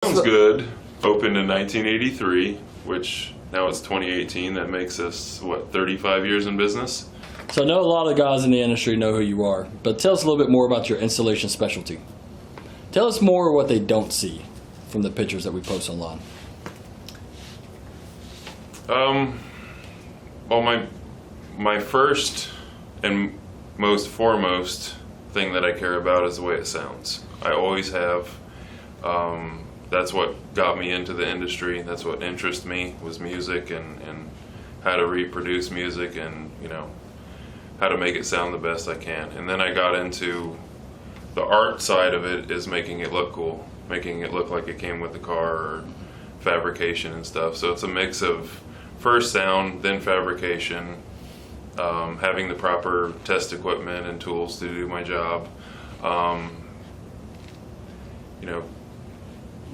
Sounds good. Opened in 1983, which now it's 2018. That makes us, what, 35 years in business? So I know a lot of guys in the industry know who you are, but tell us a little bit more about your installation specialty. Tell us more what they don't see from the pictures that we post online. Well, my first and most foremost thing that I care about is the way it sounds. I always have. That's what got me into the industry. That's what interested me, was music and how to reproduce music and, you know, how to make it sound the best I can. And then I got into the art side of it, is making it look cool, making it look like it came with the car, or fabrication and stuff. So it's a mix of first sound, then fabrication, having the proper test equipment and tools to do my job. You know,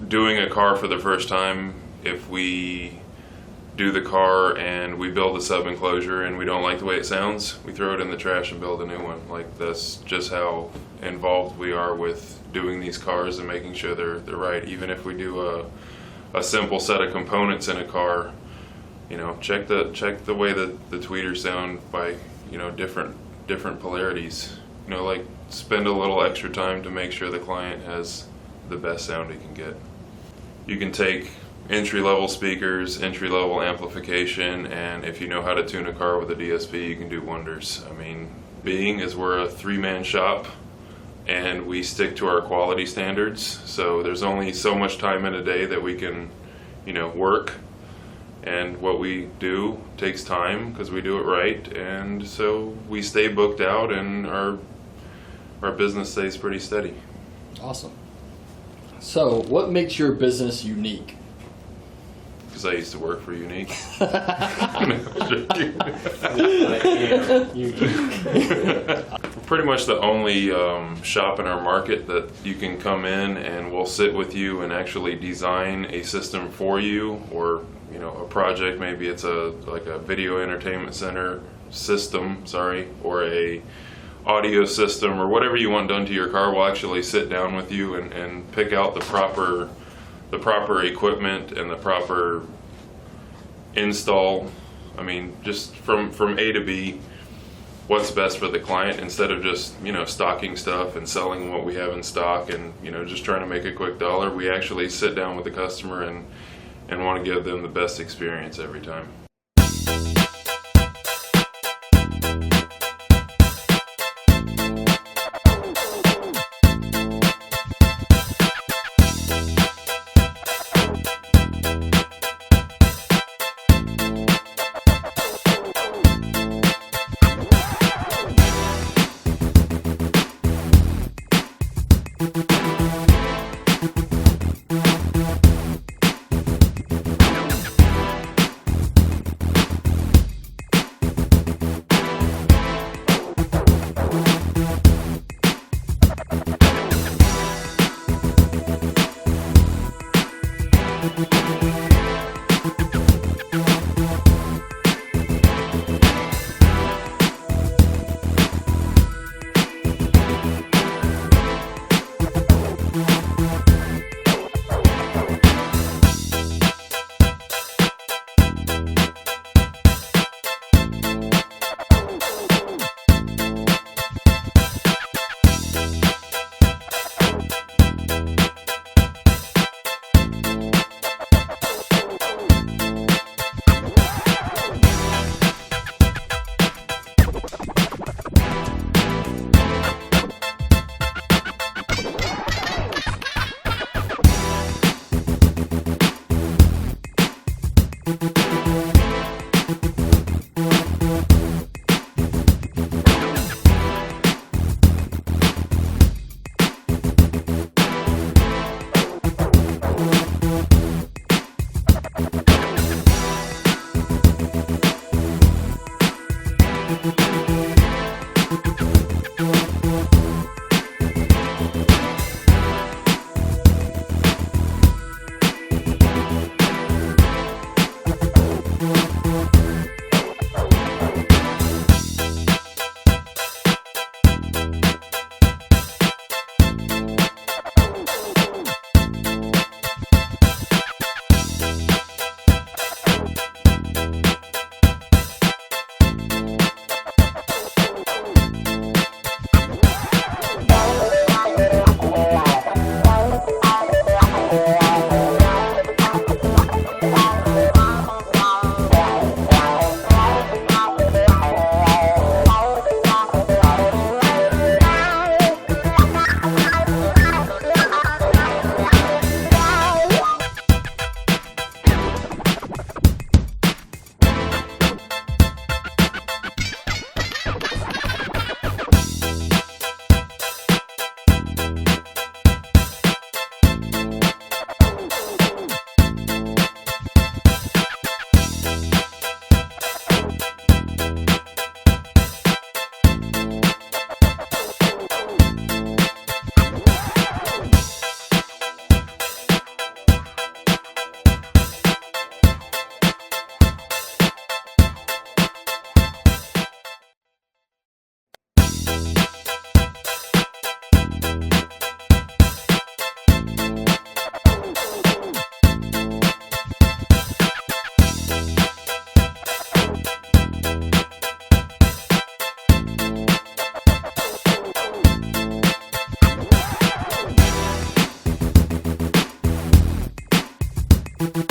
doing a car for the first time, if we do the car and we build a sub enclosure and we don't like the way it sounds, we throw it in the trash and build a new one. Like, that's just how involved we are with doing these cars and making sure they're right. Even if we do a simple set of components in a car, you know, check the way that the tweeters sound by, you know, different polarities. You know, like, spend a little extra time to make sure the client has the best sound he can get. You can take entry-level speakers, entry-level amplification, and if you know how to tune a car with a DSP, you can do wonders. I mean, being as we're a three-man shop and we stick to our quality standards, so there's only so much time in a day that we can, you know, work, and what we do takes time because we do it right, and so we stay booked out and our business stays pretty steady. Awesome. So what makes your business unique? Because I used to work for Unique. We're pretty much the only shop in our market that you can come in and we'll sit with you and actually design a system for you, or, you know, a project. Maybe it's like a video entertainment center system, or a audio system, or whatever you want done to your car. We'll actually sit down with you and pick out the proper equipment and the proper install. I mean, just from A to B, what's best for the client, instead of just, you know, stocking stuff and selling what we have in stock and, you know, just trying to make a quick dollar. We actually sit down with the customer and want to give them the best experience every time. You